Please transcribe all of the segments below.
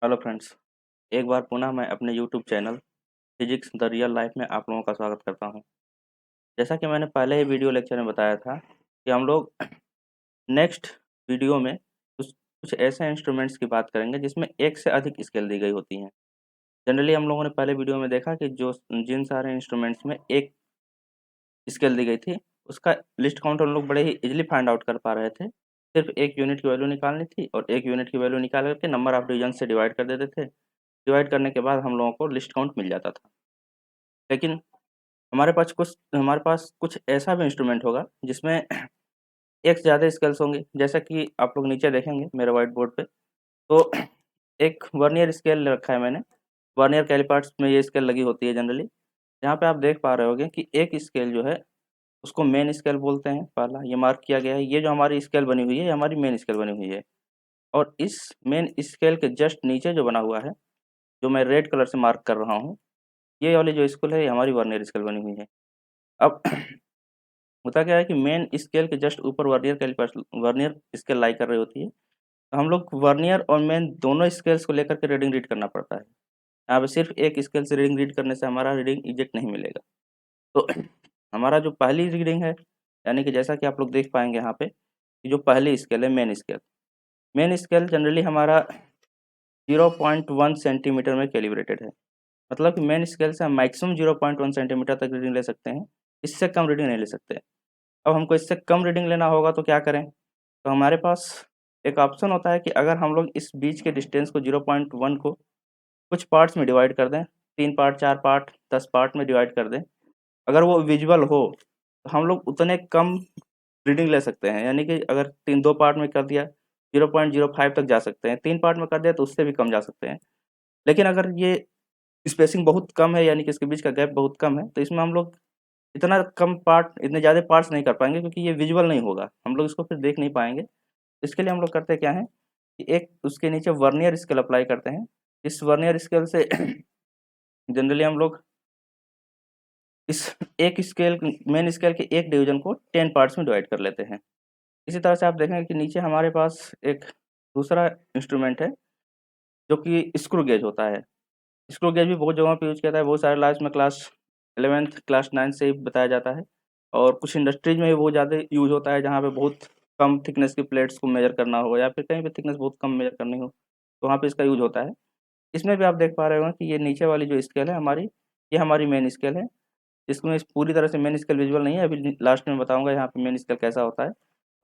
Hello friends, एक बार पुनः मैं अपने YouTube channel physics the real life में आप लोगों का स्वागत करता हूं। जैसा कि मैंने पहले ही वीडियो लेक्चर में बताया था कि हम लोग नेक्स्ट वीडियो में कुछ कुछ ऐसे इंस्ट्रूमेंट्स की बात करेंगे जिसमें एक से अधिक स्केल दी गई होती हैं। जनरली हम लोगों ने पहले वीडियो में देखा कि जो जिन सारे इंस्ट्रूमेंट्स में एक स्केल दी गई थी, उसका लिस्ट काउंट हम लोग बड़े ही इजीली फाइंड आउट कर पा रहे थे। सिर्फ एक यूनिट की वैल्यू निकालनी थी और एक यूनिट की वैल्यू निकाल करके नंबर ऑफ डिवीजन से डिवाइड कर देते थे। डिवाइड करने के बाद हम लोगों को लिस्ट काउंट मिल जाता था। लेकिन हमारे पास कुछ ऐसा भी इंस्ट्रूमेंट होगा जिसमें एक से ज़्यादा स्केल्स होंगे। जैसा कि आप लोग नीचे देखेंगे मेरे व्हाइट बोर्ड पे, तो एक वर्नियर स्केल रखा है मैंने। वर्नियर कैलिपर्स में ये स्केल लगी होती है जनरली। यहाँ पे आप देख पा रहे होंगे कि एक स्केल जो है उसको मेन स्केल बोलते हैं। पहला ये मार्क किया गया है, ये जो हमारी स्केल बनी हुई है ये हमारी मेन स्केल बनी हुई है। और इस मेन स्केल के जस्ट नीचे जो बना हुआ है, जो मैं रेड कलर से मार्क कर रहा हूँ, ये वाली जो स्केल है ये हमारी वर्नियर स्केल बनी हुई है। अब होता क्या है कि मेन स्केल के जस्ट ऊपर वर्नियर स्केल लाई कर रही होती है। तो हम लोग वर्नियर और मेन दोनों स्केल्स को लेकर के रीडिंग रीड करना पड़ता है। यहाँ पे सिर्फ एक स्केल से रीडिंग रीड करने से हमारा रीडिंग एग्जैक्ट नहीं मिलेगा। तो हमारा जो पहली रीडिंग है, यानी कि जैसा कि आप लोग देख पाएंगे यहाँ पे कि जो पहली स्केल है मेन स्केल जनरली हमारा 0.1 सेंटीमीटर में कैलिब्रेटेड है। मतलब कि मेन स्केल से हम मैक्सिमम 0.1 सेंटीमीटर तक रीडिंग ले सकते हैं, इससे कम रीडिंग नहीं ले सकते। अब हमको इससे कम रीडिंग लेना होगा तो क्या करें? तो हमारे पास एक ऑप्शन होता है कि अगर हम लोग इस बीच के डिस्टेंस को 0.1 को कुछ पार्ट्स में डिवाइड कर दें, 3 पार्ट, 4 पार्ट, 10 पार्ट में डिवाइड कर दें, अगर वो विजुअल हो तो हम लोग उतने कम रीडिंग ले सकते हैं। यानी कि अगर 2 पार्ट में कर दिया 0.05 तक जा सकते हैं, 3 पार्ट में कर दिया तो उससे भी कम जा सकते हैं। लेकिन अगर ये स्पेसिंग बहुत कम है, यानी कि इसके बीच का गैप बहुत कम है, तो इसमें हम लोग इतने ज़्यादा पार्ट्स नहीं कर पाएंगे क्योंकि ये विजुअल नहीं होगा, हम लोग इसको फिर देख नहीं पाएंगे। इसके लिए हम लोग करते क्या है कि एक उसके नीचे वर्नियर स्केल अप्लाई करते हैं। इस वर्नियर स्केल से जनरली हम लोग इस एक स्केल मेन स्केल के एक डिवीजन को 10 पार्ट्स में डिवाइड कर लेते हैं। इसी तरह से आप देखेंगे कि नीचे हमारे पास एक दूसरा इंस्ट्रूमेंट है जो कि स्क्रू गेज होता है। स्क्रू गेज भी बहुत जगहों पे यूज़ किया जाता है, बहुत सारे लैब्स में क्लास 11th क्लास 9 से ही बताया जाता है। और कुछ इंडस्ट्रीज में भी बहुत ज़्यादा यूज़ होता है, जहाँ पे बहुत कम थिकनेस की प्लेट्स को मेजर करना हो या फिर कहीं पे थिकनेस बहुत कम मेजर करनी हो, तो वहाँ पे इसका यूज़ होता है। इसमें भी आप देख पा रहे होंगे कि ये नीचे वाली जो स्केल है हमारी, ये हमारी मेन स्केल है। इसमें पूरी तरह से मेन स्केल विजुअल नहीं है, अभी लास्ट में बताऊँगा यहाँ पे मेन स्केल कैसा होता है।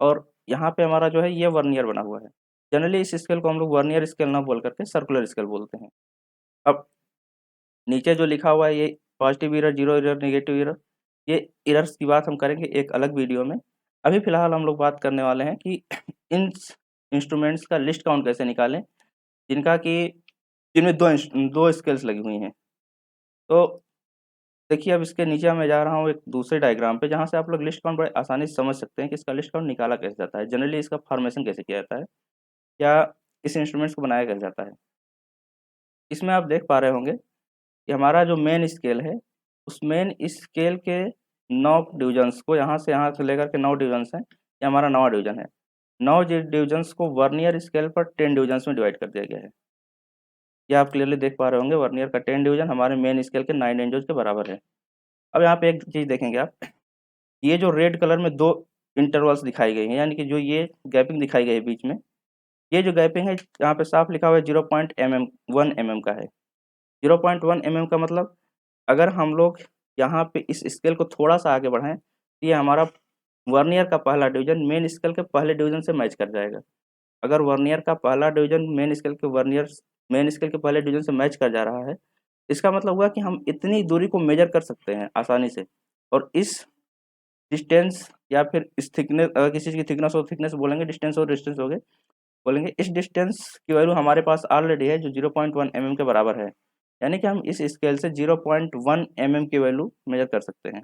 और यहाँ पे हमारा जो है ये वर्नियर बना हुआ है। जनरली इस स्केल को हम लोग वर्नियर स्केल ना बोल करके सर्कुलर स्केल बोलते हैं। अब नीचे जो लिखा हुआ है ये positive error, zero error, negative error, ये एरर्स की बात हम करेंगे एक अलग वीडियो में। अभी फ़िलहाल हम लोग बात करने वाले हैं कि इन इंस्ट्रूमेंट्स का लिस्ट काउंट कैसे निकालें, जिनका कि जिनमें 2 स्केल्स लगी हुई हैं। तो देखिए, अब इसके नीचे मैं जा रहा हूँ एक दूसरे डायग्राम पे, जहाँ से आप लोग लिस्ट काउंट बड़े आसानी से समझ सकते हैं कि इसका लिस्ट काउंट निकाला कैसे जाता है। जनरली इसका फॉर्मेशन कैसे किया जाता है, या इस इंस्ट्रूमेंट्स को बनाया कैसे जाता है। इसमें आप देख पा रहे होंगे कि हमारा जो मेन स्केल है, उस मेन स्केल के 9 डिवीजन्स को यहाँ से लेकर के 9 डिवीजन्स हैं, ये हमारा 9वाँ डिवीजन है। 9 डिवीजन्स को वर्नियर स्केल पर 10 डिवीजन्स में डिवाइड कर दिया गया है। ये आप क्लियरली देख पा रहे होंगे, वर्नियर का 10 डिवीजन हमारे मेन स्केल के 9 डिवीजन के बराबर है। अब यहाँ पे एक चीज़ देखेंगे आप, ये जो रेड कलर में 2 इंटरवल्स दिखाई गई हैं, यानी कि जो ये गैपिंग दिखाई गई है बीच में, ये जो गैपिंग है यहाँ पे साफ लिखा हुआ है 0.1 mm का है। 0.1 mm का मतलब अगर हम लोग यहाँ पे इस स्केल को थोड़ा-सा आगे बढ़ाएँ, तो ये हमारा वर्नियर का पहला डिवीज़न मेन स्केल के पहले डिवीज़न से मैच कर जाएगा। अगर वर्नियर का पहला डिवीज़न मेन स्केल के पहले डिवीज़न से मैच कर जा रहा है, इसका मतलब हुआ कि हम इतनी दूरी को मेज़र कर सकते हैं आसानी से। और इस डिस्टेंस या फिर इस थिकनेस, अगर किसी चीज़ की थिकनेस हो थिकनेस बोलेंगे, डिस्टेंस हो डिस्टेंस हो गए बोलेंगे। इस डिस्टेंस की वैल्यू हमारे पास ऑलरेडी है जो 0.1 mm के बराबर है। यानी कि हम इस स्केल से 0.1 mm की वैल्यू मेज़र कर सकते हैं।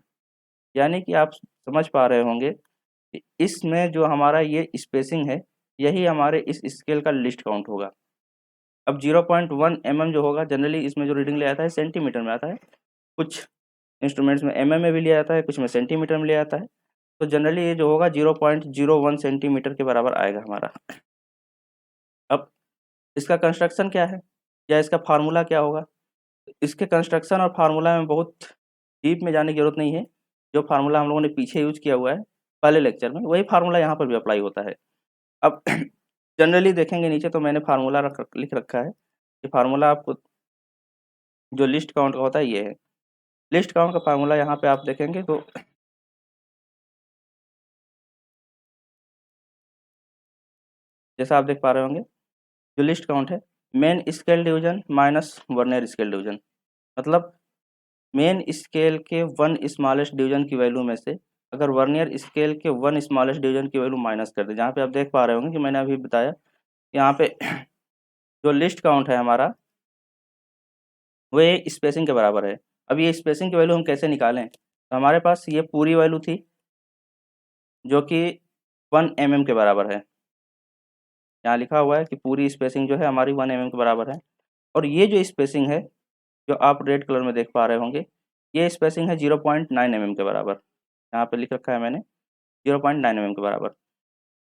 यानी कि आप समझ पा रहे होंगे कि इसमें जो हमारा ये स्पेसिंग है, यही हमारे इस स्केल का लिस्ट काउंट होगा। अब 0.1 mm जो होगा, जनरली इसमें जो रीडिंग लिया जाता है सेंटीमीटर में आता है। कुछ इंस्ट्रूमेंट्स में में भी लिया जाता है, कुछ में सेंटीमीटर में लिया जाता है। तो जनरली ये जो होगा 0.01 सेंटीमीटर के बराबर आएगा हमारा। अब इसका कंस्ट्रक्शन क्या है? या इसका फार्मूला क्या होगा। इसके कंस्ट्रक्शन और फार्मूला में बहुत डीप में जाने की ज़रूरत नहीं है। जो फार्मूला हम लोगों ने पीछे यूज़ किया हुआ है पहले लेक्चर में, वही फार्मूला यहाँ पर भी अप्लाई होता है। अब जनरली देखेंगे नीचे तो मैंने फार्मूला लिख रखा है। ये फार्मूला आपको जो लिस्ट काउंट का होता है ये है। लिस्ट काउंट का फार्मूला यहाँ पे आप देखेंगे तो जैसा आप देख पा रहे होंगे, जो लिस्ट काउंट है main scale division minus vernier scale division. मतलब मेन स्केल के 1 स्मॉलेस्ट डिवीजन की वैल्यू में से अगर वर्नियर स्केल के 1 स्मॉलेस्ट डिवीजन की वैल्यू माइनस कर दें, जहाँ पे आप देख पा रहे होंगे कि मैंने अभी बताया, यहाँ पे जो लिस्ट काउंट है हमारा वो ये स्पेसिंग के बराबर है। अब ये स्पेसिंग की वैल्यू हम कैसे निकालें, तो हमारे पास ये पूरी वैल्यू थी जो कि 1 mm के बराबर है। यहाँ लिखा हुआ है कि पूरी स्पेसिंग जो है हमारी 1 mm के बराबर है। और ये जो स्पेसिंग है जो आप रेड कलर में देख पा रहे होंगे, ये स्पेसिंग है 0.9 mm के बराबर। यहाँ पे लिख रखा है मैंने 0.9 mm के बराबर।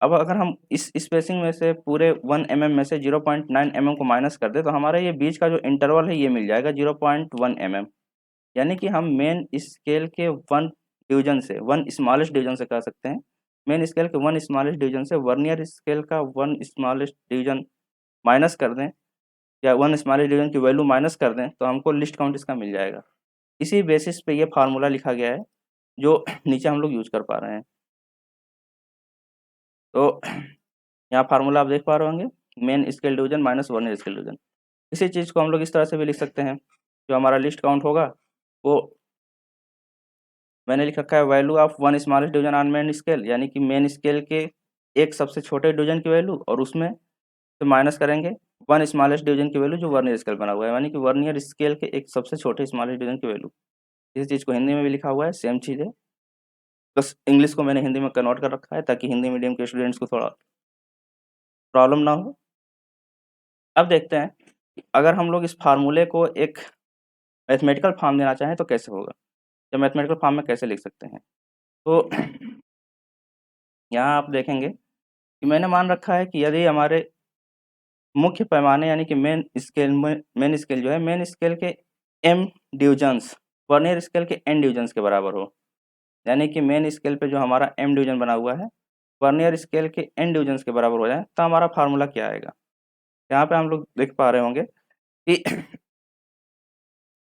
अब अगर हम इस स्पेसिंग में से पूरे 1 mm में से 0.9 mm को माइनस कर दें तो हमारा ये बीच का जो इंटरवल है ये मिल जाएगा 0.1 mm। यानी कि हम मेन स्केल के 1 डिवीजन से 1 स्मॉलेस्ट डिवीजन से कह सकते हैं, मेन स्केल के 1 स्मॉलेस्ट डिवीजन से वर्नियर स्केल का 1 स्मॉलेस्ट डिवीजन माइनस कर दें या 1 स्मॉलेस्ट डिवीजन की वैल्यू माइनस कर दें तो हमको लिस्ट काउंट इसका मिल जाएगा। इसी बेसिस पे ये फार्मूला लिखा गया है जो नीचे हम लोग यूज़ कर पा रहे हैं। तो यहाँ फार्मूला आप देख पा रहे होंगे, main scale division minus vernier scale division. इसी चीज़ को हम लोग इस तरह से भी लिख सकते हैं, जो हमारा लिस्ट काउंट होगा वो मैंने लिख रखा है value of 1 smallest division on main scale, यानी कि मेन स्केल के एक सबसे छोटे डिवीजन की वैल्यू और उसमें से माइनस करेंगे 1 स्मॉलेस्ट डिवीजन की वैल्यू जो वर्नियर स्केल बना हुआ है, यानी कि वर्नियर स्केल के एक सबसे छोटे स्मॉलेस्ट डिवीजन की वैल्यू। इसी चीज़ को हिंदी में भी लिखा हुआ है, सेम चीज़ है, बस इंग्लिश को मैंने हिंदी में कन्वर्ट कर रखा है ताकि हिंदी मीडियम के स्टूडेंट्स को थोड़ा प्रॉब्लम ना हो। अब देखते हैं कि अगर हम लोग इस फार्मूले को एक मैथमेटिकल फॉर्म देना चाहें तो कैसे होगा, या मैथमेटिकल फॉर्म में कैसे लिख सकते हैं। तो यहाँ आप देखेंगे कि मैंने मान रखा है कि यदि हमारे मुख्य पैमाने यानी कि मेन स्केल जो है, मेन स्केल के m डिवीजन्स वर्नियर स्केल के n डिवीजन्स के बराबर हो, यानी कि मेन स्केल पे जो हमारा m डिवीजन बना हुआ है वर्नियर स्केल के n डिवीजन्स के बराबर हो जाए तो हमारा फार्मूला क्या आएगा। यहाँ पे हम लोग देख पा रहे होंगे कि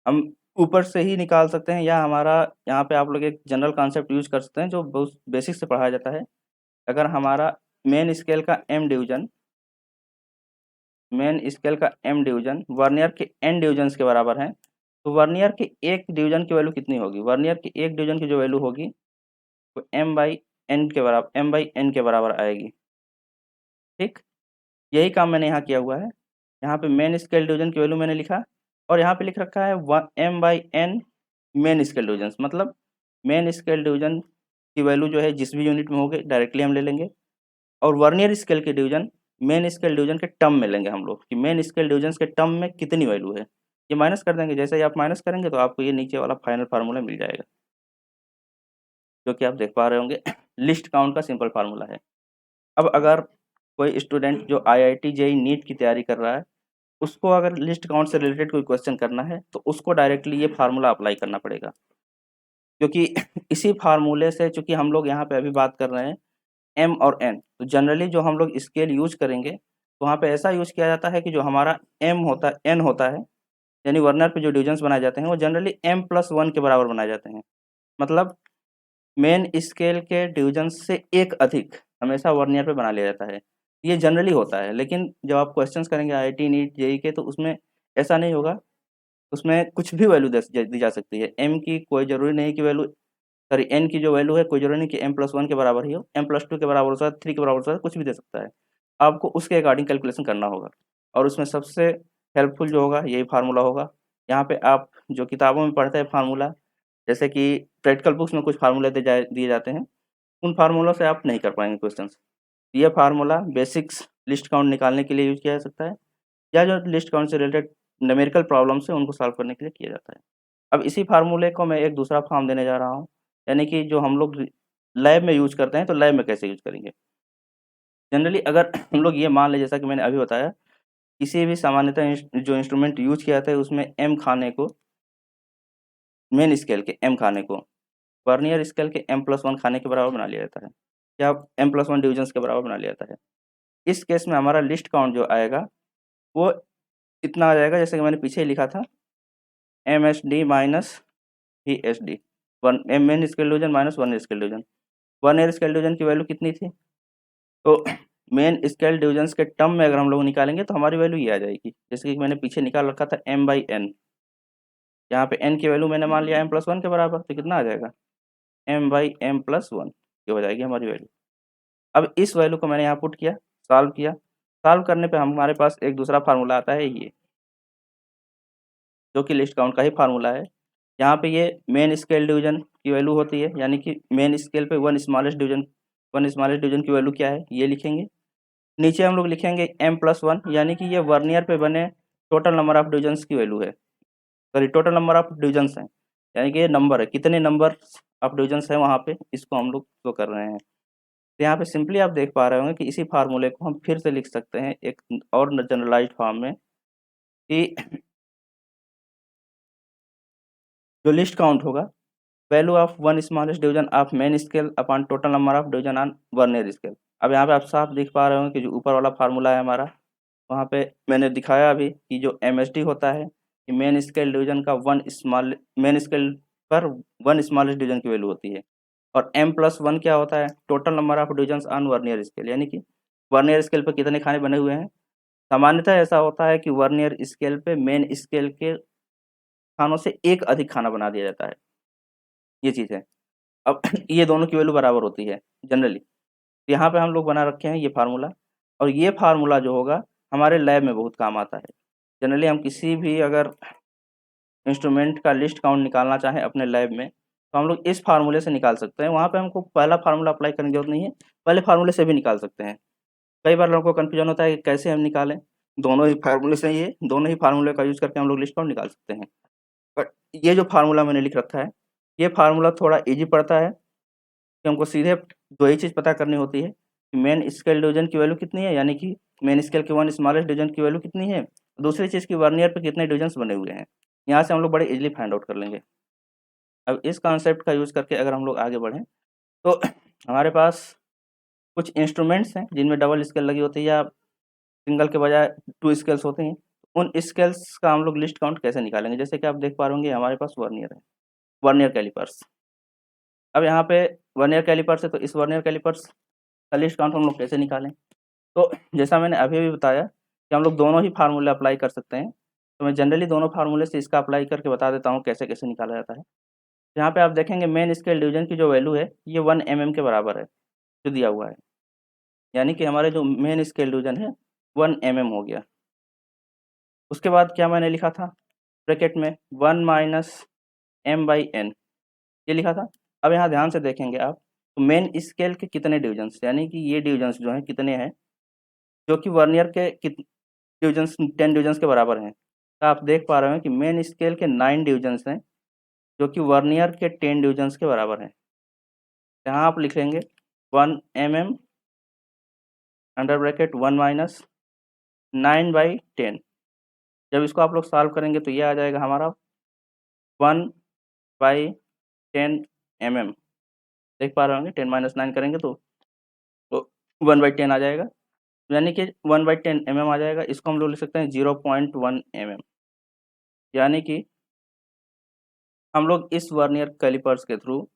हम ऊपर से ही निकाल सकते हैं या हमारा यहाँ पे आप लोग एक जनरल कॉन्सेप्ट यूज़ कर सकते हैं जो बहुत बेसिक से पढ़ाया जाता है। अगर हमारा मेन स्केल का m डिवीजन वर्नियर के n डिवीजन्स के बराबर है, तो वर्नियर के एक डिवीजन की वैल्यू कितनी होगी, वर्नियर के एक डिवीजन की जो वैल्यू होगी वो m/n के बराबर आएगी। ठीक, यही काम मैंने यहाँ किया हुआ है। यहाँ पे मेन स्केल डिवीजन की वैल्यू मैंने लिखा और यहाँ पे लिख रखा है m/n मेन स्केल डिवीजन्स, मतलब मेन स्केल डिवीजन की वैल्यू जो है जिस भी यूनिट में होगी डायरेक्टली हम ले लेंगे और वर्नियर स्केल के डिवीजन मेन स्केल डिवीजन के टर्म में लेंगे हम लोग कि मेन स्केल डिवीजन्स के टर्म में कितनी वैल्यू है। ये माइनस कर देंगे, जैसे ही आप माइनस करेंगे तो आपको ये नीचे वाला फाइनल फार्मूला मिल जाएगा, जो कि आप देख पा रहे होंगे लिस्ट काउंट का सिंपल फार्मूला है। अब अगर कोई स्टूडेंट जो IIT जेईई नीट की तैयारी कर रहा है, उसको अगर लिस्ट काउंट से रिलेटेड कोई क्वेश्चन करना है तो उसको डायरेक्टली ये फार्मूला अप्लाई करना पड़ेगा, क्योंकि इसी फार्मूले से, चूँकि हम लोग यहाँ पे अभी बात कर रहे हैं m और n, तो जनरली जो हम लोग स्केल यूज़ करेंगे तो वहाँ पे ऐसा यूज़ किया जाता है कि जो हमारा n होता है, यानी वर्नर पे जो डिवीजन्स बनाए जाते हैं वो जनरली m+1 के बराबर बनाए जाते हैं। मतलब मेन स्केल के डिवीजन्स से एक अधिक हमेशा वर्नियर पे बना लिया जाता है। ये जनरली होता है, लेकिन जब आप क्वेश्चंस करेंगे IIT नीट जेईई के तो उसमें ऐसा नहीं होगा, उसमें कुछ भी वैल्यू दी जा सकती है। m की कोई ज़रूरी नहीं कि वैल्यू, सॉरी n की जो वैल्यू है कोई ज़रूरी नहीं कि m+1 के बराबर ही हो, m+2 के बराबर हो सकता है, 3 के बराबर हो सकता है, कुछ भी दे सकता है। आपको उसके अकॉर्डिंग कैलकुलेशन करना होगा और उसमें सबसे हेल्पफुल जो होगा यही फार्मूला होगा। यहाँ पे आप जो किताबों में पढ़ते हैं फार्मूला, जैसे कि प्रैक्टिकल बुक्स में कुछ फार्मूले दिए जाते हैं, उन फार्मूलों से आप नहीं कर पाएँगे क्वेश्चंस। ये फार्मूला बेसिक्स लिस्ट काउंट निकालने के लिए यूज़ किया जा सकता है या जो लिस्ट काउंट से रिलेटेड न्यूमेरिकल प्रॉब्लम्स हैं उनको सॉल्व करने के लिए किया जाता है। अब इसी फार्मूले को मैं एक दूसरा फॉर्म देने जा रहा हूँ, यानी कि जो हम लोग लैब में यूज़ करते हैं, तो लैब में कैसे यूज़ करेंगे। जनरली अगर हम लोग ये मान लें जैसा कि मैंने अभी बताया किसी भी सामान्यतः जो इंस्ट्रूमेंट यूज किया जाता है उसमें एम खाने को, मेन स्केल के एम खाने को वर्नियर स्केल के m+1 खाने के बराबर बना लिया जाता है, या m+1 डिविजन्स के बराबर बना लिया जाता है। इस केस में हमारा लिस्ट काउंट जो आएगा वो इतना आ जाएगा, जैसे कि मैंने पीछे ही लिखा था MSD minus VSD, one main scale division minus vernier scale division. Vernier scale division की वैल्यू कितनी थी, तो मेन स्केल डिविजन्स के टर्म में अगर हम लोग निकालेंगे तो हमारी वैल्यू ये आ जाएगी, जैसे कि मैंने पीछे निकाल रखा था m/n, यहाँ पे n की वैल्यू मैंने मान लिया m+1 के बराबर, तो कितना आ जाएगा m/m+1, ये हो जाएगी हमारी वैल्यू। अब इस वैल्यू को मैंने यहाँ पुट किया, सॉल्व किया, सॉल्व करने पे हमारे पास एक दूसरा फार्मूला आता है ये, जो कि लिस्ट काउंट का ही फार्मूला है। यहाँ पे ये मेन स्केल डिवीजन की वैल्यू होती है, यानी कि मेन स्केल पे वन स्मॉलेस्ट डिवीजन की वैल्यू क्या है ये लिखेंगे। नीचे हम लोग लिखेंगे m+1, यानी कि ये वर्नियर पे बने टोटल नंबर ऑफ डिविजन्स की वैल्यू है, sorry total number of divisions हैं, यानी कि ये नंबर है, कितने नंबर ऑफ डिविजन्स हैं वहाँ पे, इसको हम लोग शो कर रहे हैं। तो यहाँ पे सिंपली आप देख पा रहे होंगे कि इसी फार्मूले को हम फिर से लिख सकते हैं एक और जनरलाइज्ड फॉर्म में, कि जो लिस्ट काउंट होगा value of one smallest division of main scale upon total number of division on vernier scale. अब यहाँ पे आप साफ देख पा रहे होंगे कि जो ऊपर वाला फार्मूला है हमारा, वहाँ पे मैंने दिखाया अभी कि जो MSD होता है कि मेन स्केल डिवीजन का मेन स्केल पर वन स्मॉलेस्ट डिवीजन की वैल्यू होती है, और m+1 क्या होता है, total number of divisions on vernier scale, यानी कि वर्नियर स्केल पर कितने खाने बने हुए हैं। सामान्यतः ऐसा होता है कि वर्नियर स्केल पे मेन स्केल के खानों से एक अधिक खाना बना दिया जाता है, ये चीज़ है। अब ये दोनों की वैल्यू बराबर होती है जनरली, तो यहाँ पे हम लोग बना रखे हैं ये फार्मूला, और ये फार्मूला जो होगा हमारे लैब में बहुत काम आता है। जनरली हम किसी भी अगर इंस्ट्रूमेंट का लिस्ट काउंट निकालना चाहें अपने लैब में, तो हम लोग इस फार्मूले से निकाल सकते हैं। वहाँ पे हमको पहला फार्मूला अप्लाई करने की जरूरत नहीं है, पहले फार्मूले से भी निकाल सकते हैं। कई बार लोगों को कन्फ्यूजन होता है कि कैसे हम निकालें, दोनों ही फार्मूले से, ये दोनों ही फार्मूले का यूज़ करके हम लोग लिस्ट काउंट निकाल सकते हैं। बट ये जो फार्मूला मैंने लिख रखा है, ये फार्मूला थोड़ा ईज़ी पड़ता है, कि हमको सीधे 2 ही चीज़ पता करनी होती है कि मेन स्केल डिवीजन की वैल्यू कितनी है, यानी कि मेन स्केल के वन स्मॉलेस्ट डिवीजन की वैल्यू कितनी है, दूसरी चीज़ की वर्नियर पे कितने डिवीजन्स बने हुए हैं। यहाँ से हम लोग बड़े ईज़िली फाइंड आउट कर लेंगे। अब इस कॉन्सेप्ट का यूज़ करके अगर हम लोग आगे बढ़ें, तो हमारे पास कुछ इंस्ट्रूमेंट्स हैं जिनमें डबल स्केल लगी होती है, या सिंगल के बजाय 2 स्केल्स होते हैं। उन स्केल्स का हम लोग लिस्ट काउंट कैसे निकालेंगे, जैसे कि आप देख पा रहे होंगे हमारे पास वर्नियर है, वर्नियर कैलिपर्स। अब यहाँ पे वर्नियर कैलिपर्स है, तो इस वर्नियर कैलिपर्स का लिस्ट काउंट हम लोग कैसे निकालें, तो जैसा मैंने अभी भी बताया कि हम लोग दोनों ही फार्मूले अप्लाई कर सकते हैं। तो मैं जनरली दोनों फार्मूले से इसका अप्लाई करके बता देता हूँ कैसे कैसे निकाला जाता है। यहाँ पे आप देखेंगे मेन स्केल डिवीजन की जो वैल्यू है ये 1 mm के बराबर है, जो दिया हुआ है, यानी कि हमारे जो मेन स्केल डिवीजन है 1 mm हो गया। उसके बाद क्या मैंने लिखा था ब्रैकेट में 1 माइनस m/n, ये लिखा था। अब यहाँ ध्यान से देखेंगे आप, तो मेन स्केल के कितने डिवीजन्स, यानी कि ये डिवीजन्स जो हैं कितने हैं, जो कि वर्नियर के डिवीजन्स 10 डिवीजन्स के बराबर हैं। तो आप देख पा रहे हैं कि मेन स्केल के 9 डिवीजन्स हैं, जो कि वर्नियर के 10 डिवीजन्स के बराबर हैं। यहाँ आप लिखेंगे 1 mm अंडर ब्रैकेट 1 माइनस 9/10। जब इसको आप लोग सॉल्व करेंगे तो ये आ जाएगा हमारा 1/10 mm। देख पा रहे होंगे 10 माइनस 9 करेंगे तो 1/10 आ जाएगा, यानी कि 1/10 mm आ जाएगा। इसको हम लोग लिख सकते हैं 0.1 mm, यानी कि हम लोग इस वर्नियर कैलिपर्स के थ्रू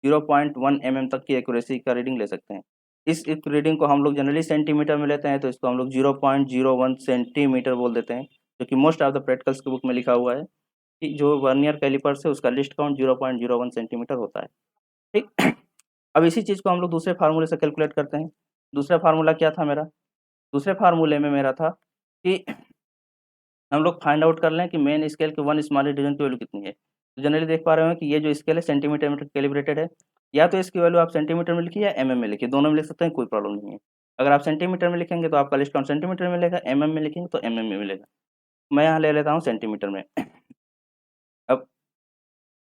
0.1 mm तक की एक्यूरेसी का रीडिंग ले सकते हैं। इस रीडिंग को हम लोग जनरली सेंटीमीटर में लेते हैं, तो इसको हम लोग 0.01 सेंटीमीटर बोल देते हैं, जो कि मोस्ट ऑफ द प्रैक्टिकल्स की बुक में लिखा हुआ है कि जो वर्नियर कैलिपर्स है उसका लिस्ट काउंट 0.01 सेंटीमीटर होता है। ठीक। अब इसी चीज़ को हम लोग दूसरे फार्मूले से कैलकुलेट करते हैं। दूसरा फार्मूला क्या था मेरा, दूसरे फार्मूले में मेरा था कि हम लोग फाइंड आउट कर लें कि मेन स्केल के वन स्मॉलेस्ट डिवीजन की वैल्यू कितनी है। तो जनरली देख पा रहे हो कि ये जो स्केल है सेंटीमीटर में कैलिब्रेटेड है, या तो इसकी वैल्यू आप सेंटीमीटर में लिखिए या mm में लिखिए, दोनों में लिख सकते हैं, कोई प्रॉब्लम नहीं है। अगर आप सेंटीमीटर में लिखेंगे तो आपका लिस्ट काउंट सेंटीमीटर में मिलेगा, mm में लिखेंगे तो mm में मिलेगा। मैं यहाँ ले लेता हूँ सेंटीमीटर में। अब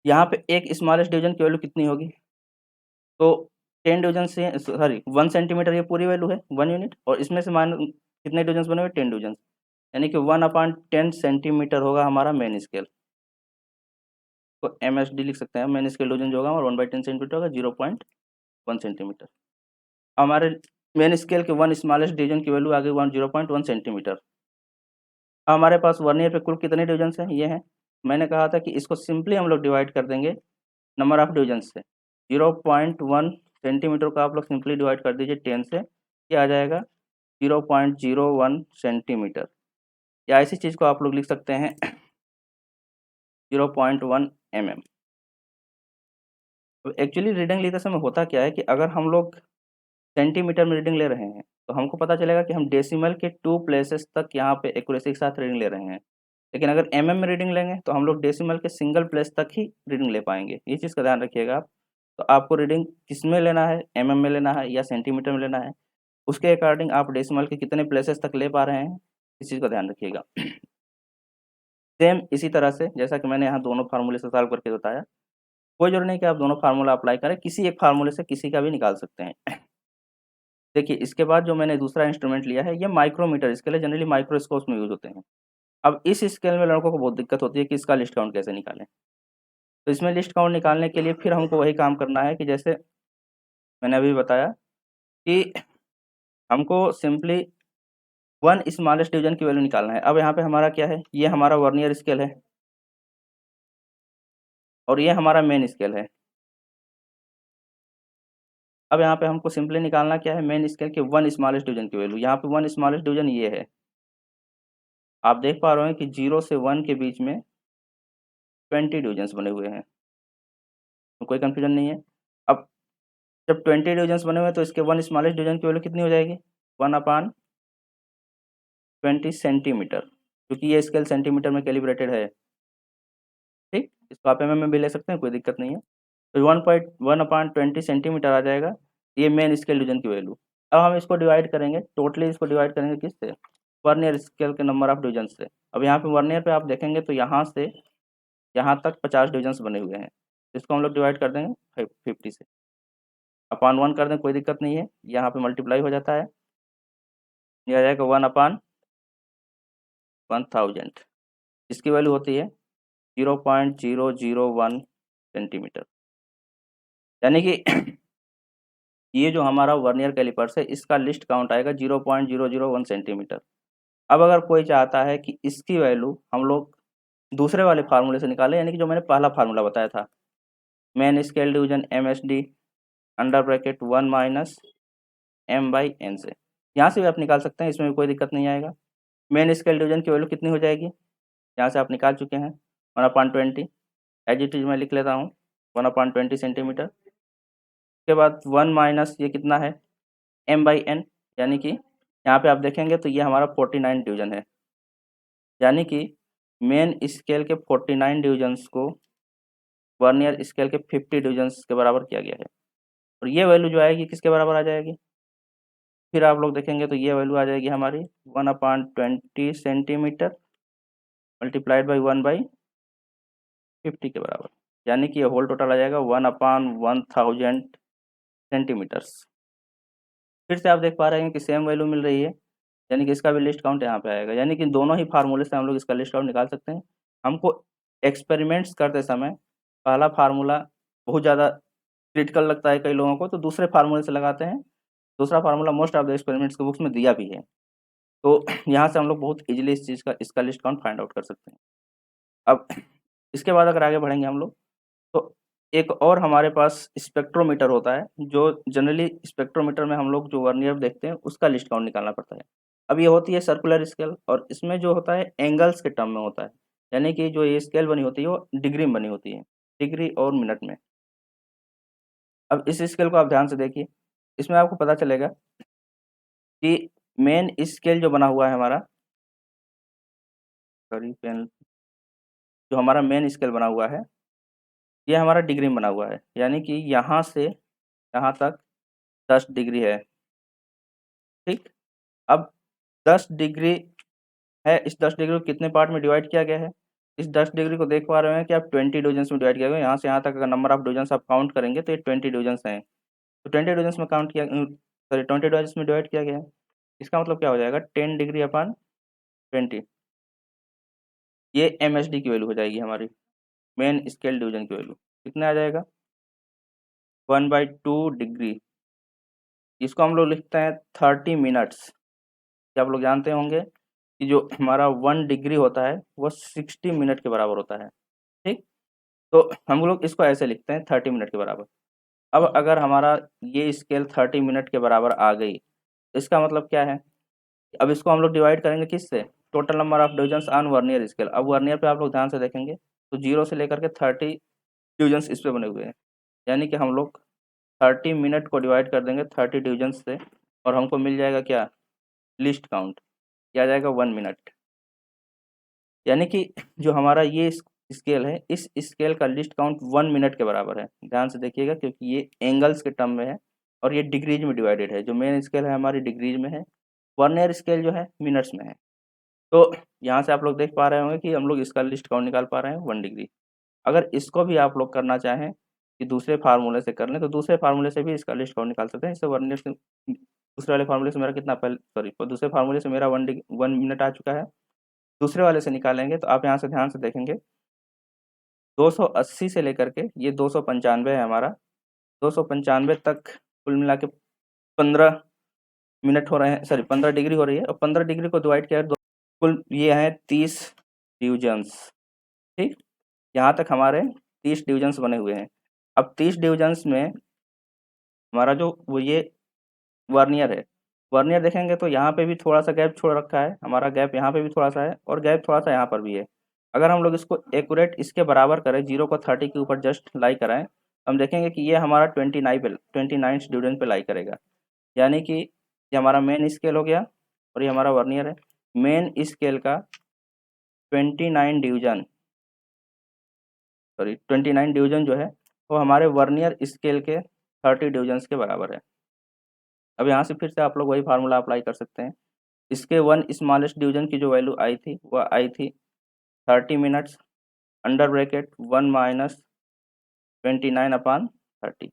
यहाँ पे एक स्मॉलेस्ट डिवीजन की वैल्यू कितनी होगी, तो 10 डिवीजन से, सॉरी 1 सेंटीमीटर ये पूरी वैल्यू है 1 यूनिट, और इसमें से मान कितने डिवीजन्स बने हुए 10 डिवीजन्स, यानी कि 1/10 सेंटीमीटर होगा हमारा मेन स्केल। तो MSD लिख सकते हैं, मेन स्केल डिवीजन जो होगा हमारा 1/10 सेंटीमीटर होगा, 0.1 सेंटीमीटर। हमारे मेन स्केल के 1 स्मॉलेस्ट डिवीजन की वैल्यू आ गई 0.1 सेंटीमीटर। हमारे पास वर्नियर पे कुल कितने डिवीजन्स हैं, ये हैं। मैंने कहा था कि इसको सिंपली हम लोग डिवाइड कर देंगे नंबर ऑफ डिवीजन से। 0.1 सेंटीमीटर को आप लोग सिंपली डिवाइड कर दीजिए 10 से, क्या आ जाएगा 0.01 सेंटीमीटर। या इसी चीज़ को आप लोग लिख सकते हैं 0.1 mm। तो एक्चुअली रीडिंग लेते समय होता क्या है कि अगर हम लोग सेंटीमीटर में रीडिंग ले रहे हैं तो हमको पता चलेगा कि हम डेसिमल के 2 प्लेसेस तक यहाँ पे एक्यूरेसी के साथ रीडिंग ले रहे हैं। लेकिन अगर mm में रीडिंग लेंगे तो हम लोग डेसिमल के सिंगल प्लेस तक ही रीडिंग ले पाएंगे। ये चीज़ का ध्यान रखिएगा आप। तो आपको रीडिंग किस में लेना है, mm में लेना है या सेंटीमीटर में लेना है, उसके अकॉर्डिंग आप डेसिमल के कितने प्लेसेस तक ले पा रहे हैं, इस चीज़ का ध्यान रखिएगा। सेम इसी तरह से जैसा कि मैंने यहाँ दोनों फार्मूले से सॉल्व करके बताया, कोई ज़रूरी नहीं कि आप दोनों फार्मूला अप्लाई करें, किसी एक फार्मूले से किसी का भी निकाल सकते हैं। देखिए इसके बाद जो मैंने दूसरा इंस्ट्रूमेंट लिया है ये माइक्रोमीटर स्केल है, जनरली माइक्रोस्कोप्स में यूज़ होते हैं। अब इस स्केल में लड़कों को बहुत दिक्कत होती है कि इसका लिस्ट काउंट कैसे निकालें। तो इसमें लिस्ट काउंट निकालने के लिए फिर हमको वही काम करना है कि जैसे मैंने अभी बताया कि हमको सिंपली 1 स्मॉलेस्ट डिवीजन की वैल्यू निकालना है। अब यहाँ पे हमारा क्या है, ये हमारा वर्नियर स्केल है और ये हमारा मेन स्केल है। अब यहाँ पे हमको सिंपली निकालना क्या है, मेन स्केल के 1 स्मॉलेस्ट डिवीजन की वैल्यू। यहाँ पे 1 स्मॉलेस्ट डिवीजन ये है। आप देख पा रहे हैं कि 0 से 1 के बीच में 20 डिवीजन्स बने हुए हैं, तो कोई कन्फ्यूजन नहीं है। अब जब 20 डिवीजन्स बने हुए हैं तो इसके 1 स्मॉलेस्ट डिवीजन की वैल्यू कितनी हो जाएगी, 1/20 सेंटीमीटर, क्योंकि ये स्केल सेंटीमीटर में कैलिब्रेटेड है। ठीक, इसको आप mm में भी ले सकते हैं, कोई दिक्कत नहीं है। तो 1/20 सेंटीमीटर आ जाएगा, ये मेन स्केल डिवीजन की वैल्यू। अब हम इसको डिवाइड करेंगे, टोटली इसको डिवाइड करेंगे किससे, वर्नियर स्केल के नंबर ऑफ डिवीजन से। अब यहाँ पे वर्नियर पे आप देखेंगे तो यहाँ से यहाँ तक 50 डिवीजन्स बने हुए हैं, इसको हम लोग डिवाइड कर देंगे 50 से, अपॉन 1 कर दें, कोई दिक्कत नहीं है, यहाँ पे मल्टीप्लाई हो जाता है, ये आ जाएगा 1/1000, इसकी वैल्यू होती है 0.001 सेंटीमीटर। यानी कि ये जो हमारा वर्नियर कैलिपर्स है इसका लिस्ट काउंट आएगा 0.001 सेंटीमीटर। अब अगर कोई चाहता है कि इसकी वैल्यू हम लोग दूसरे वाले फार्मूले से निकालें, यानी कि जो मैंने पहला फार्मूला बताया था, main scale division MSD under bracket 1 minus m/n से, यहाँ से भी आप निकाल सकते हैं, इसमें भी कोई दिक्कत नहीं आएगा। मेन स्केल डिवीजन की वैल्यू कितनी हो जाएगी, यहाँ से आप निकाल चुके हैं 1/20, एज इट इज मैं लिख लेता हूँ 1/20 सेंटीमीटर। उसके बाद 1 माइनस ये कितना है m/n, यानी कि यहाँ पे आप देखेंगे तो ये हमारा 49 डिवीजन है, यानी कि मेन स्केल के 49 डिवीजन्स को वर्नियर स्केल के 50 डिवीजन्स के बराबर किया गया है। और ये वैल्यू जो आएगी किसके बराबर आ जाएगी, फिर आप लोग देखेंगे तो ये वैल्यू आ जाएगी हमारी 1/20 सेंटीमीटर मल्टीप्लाइड बाई 1/50 के बराबर, यानी कि ये होल टोटल आ जाएगा 1/1000 सेंटीमीटर्स। फिर से आप देख पा रहे हैं कि सेम वैल्यू मिल रही है, यानी कि इसका भी लिस्ट काउंट यहाँ पे आएगा, यानी कि दोनों ही फार्मूले से हम लोग इसका लिस्ट काउंट निकाल सकते हैं। हमको एक्सपेरिमेंट्स करते समय पहला फार्मूला बहुत ज़्यादा क्रिटिकल लगता है कई लोगों को, तो दूसरे फार्मूले से लगाते हैं। दूसरा formula most of the experiments के बुक्स में दिया भी है, तो यहाँ से हम लोग बहुत ईजिली इस चीज़ का इसका लिस्ट काउंट फाइंड आउट कर सकते हैं। अब इसके बाद अगर आगे बढ़ेंगे हम लोग, तो एक और हमारे पास स्पेक्ट्रोमीटर होता है, जो जनरली स्पेक्ट्रोमीटर में हम लोग जो वर्नियर देखते हैं उसका लिस्ट काउंट निकालना पड़ता है। अब ये होती है सर्कुलर स्केल, और इसमें जो होता है एंगल्स के टर्म में होता है, यानी कि जो ये स्केल बनी होती है वो डिग्री में बनी होती है, डिग्री और मिनट में। अब इस स्केल को आप ध्यान से देखिए, इसमें आपको पता चलेगा कि मेन स्केल जो बना हुआ है हमारा, सॉरी पेन, जो हमारा मेन स्केल बना हुआ है ये हमारा डिग्री में बना हुआ है, यानी कि यहाँ से यहाँ तक 10 डिग्री है। ठीक, अब 10 डिग्री है, इस 10 डिग्री को कितने पार्ट में डिवाइड किया गया है, इस 10 डिग्री को देख पा रहे हैं कि आप 20 डिवीजन्स में डिवाइड किया गया है। यहाँ से यहाँ तक अगर नंबर ऑफ डिवीजन्स आप काउंट करेंगे तो ये 20 डिवीजन्स हैं, तो 20 डिवीजन्स में काउंट किया, सॉरी 20 डिवीजन्स में डिवाइड किया गया है। इसका मतलब क्या हो जाएगा 10 डिग्री अपॉन 20, ये MSD की वैल्यू हो जाएगी हमारी, मेन स्केल डिवीजन की वैल्यू कितना आ जाएगा 1/2 डिग्री। इसको हम लोग लिखते हैं 30 मिनट्स। क्या आप लोग जानते होंगे कि जो हमारा 1 डिग्री होता है वो 60 मिनट के बराबर होता है, ठीक। तो हम लोग इसको ऐसे लिखते हैं 30 मिनट के बराबर। अब अगर हमारा ये स्केल 30 मिनट के बराबर आ गई, इसका मतलब क्या है, अब इसको हम लोग डिवाइड करेंगे किससे, total number of divisions on vernier scale. अब वर्नियर पे आप लोग ध्यान से देखेंगे तो 0 से लेकर के 30 डिविजन्स इस पे बने हुए हैं, यानी कि हम लोग 30 मिनट को डिवाइड कर देंगे 30 डिविजन्स से और हमको मिल जाएगा क्या, लिस्ट काउंट, क्या आ जाएगा 1 मिनट। यानी कि जो हमारा ये स्केल है, इस स्केल का लिस्ट काउंट 1 मिनट के बराबर है। ध्यान से देखिएगा क्योंकि ये एंगल्स के टर्म में है और ये डिग्रीज में डिवाइडेड है। जो मेन स्केल है हमारी डिग्रीज में है, वर्नियर स्केल जो है मिनट्स में है। तो यहाँ से आप लोग देख पा रहे होंगे कि हम लोग इसका लिस्ट काउंट निकाल पा रहे हैं 1 डिग्री। अगर इसको भी आप लोग करना चाहें कि दूसरे फार्मूले से कर लें तो दूसरे फार्मूले से भी इसका लिस्ट काउंट निकाल सकते हैं। इससे वर्नियर से दूसरे वाले फार्मूले से मेरा कितना, पहले सॉरी, दूसरे फार्मूले से मेरा 1 मिनट आ चुका है। दूसरे वाले से निकालेंगे तो आप यहाँ से ध्यान से देखेंगे 280 से लेकर के ये 295 है हमारा, 295 तक कुल मिला के 15 मिनट हो रहे हैं, सॉरी 15 डिग्री हो रही है। और 15 डिग्री को डिवाइड किया है कुल ये है 30 डिविजन्स, ठीक। यहाँ तक हमारे 30 डिविजन्स बने हुए हैं। अब 30 डिविजन्स में हमारा जो वो ये वर्नियर है, वर्नियर देखेंगे तो यहाँ पे भी थोड़ा सा गैप छोड़ रखा है, हमारा गैप यहाँ पे भी थोड़ा सा है और गैप थोड़ा सा यहाँ पर भी है। अगर हम लोग इसको एक्यूरेट इसके बराबर करें, 0 को 30 के ऊपर जस्ट लाई कराएं, हम देखेंगे कि ये हमारा 29 डिविजन पे लाई करेगा। यानी कि ये हमारा मेन स्केल हो गया और ये हमारा वर्नियर है। मेन स्केल का 29 डिवीजन, सॉरी 29 डिवीजन जो है वो हमारे वर्नियर स्केल के 30 डिविजन्स के बराबर है। अब यहाँ से फिर से आप लोग वही फार्मूला अप्लाई कर सकते हैं। इसके 1 स्मॉलेस्ट डिवीजन की जो वैल्यू आई थी वह आई थी 30 मिनट्स, अंडर ब्रैकेट 1 माइनस 29/30।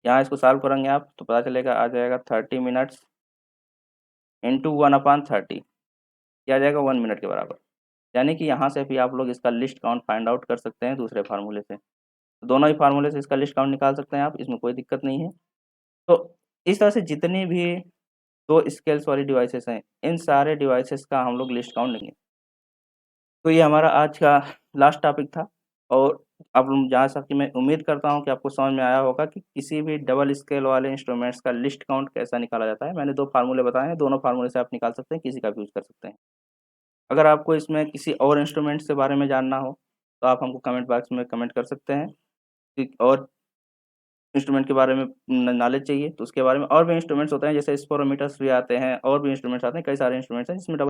यहाँ इसको सॉल्व करेंगे आप तो पता चलेगा, आ जाएगा 30 मिनट्स इंटू 1/30, क्या आ जाएगा 1 मिनट के बराबर। यानी कि यहाँ से भी आप लोग इसका लिस्ट काउंट फाइंड आउट कर सकते हैं दूसरे फार्मूले से। दोनों ही फार्मूले से इसका लिस्ट काउंट निकाल सकते हैं आप, इसमें कोई दिक्कत नहीं है। तो इस तरह से जितनी भी 2 स्केल्स वाली डिवाइसेस हैं, इन सारे डिवाइसेस का हम लोग लिस्ट काउंट लेंगे। तो ये हमारा आज का लास्ट टॉपिक था और अब जहाँ तक कि मैं उम्मीद करता हूँ कि आपको समझ में आया होगा कि किसी भी डबल स्केल वाले इंस्ट्रूमेंट्स का लिस्ट काउंट कैसा निकाला जाता है। मैंने 2 फार्मूले बताए हैं, दोनों फार्मूले से आप निकाल सकते हैं, किसी का भी यूज़ कर सकते हैं। अगर आपको इसमें किसी और इंस्ट्रूमेंट्स के बारे में जानना हो तो आप हमको कमेंट बॉक्स में कमेंट कर सकते हैं कि और इंस्ट्रूमेंट के बारे में नॉलेज चाहिए तो उसके बारे में। और भी इंस्ट्रूमेंट्स होते हैं जैसे स्पोरोमीटर्स भी आते हैं और भी इंस्ट्रूमेंट्स आते हैं, कई सारे इंस्ट्रूमेंट्स हैं जिसमें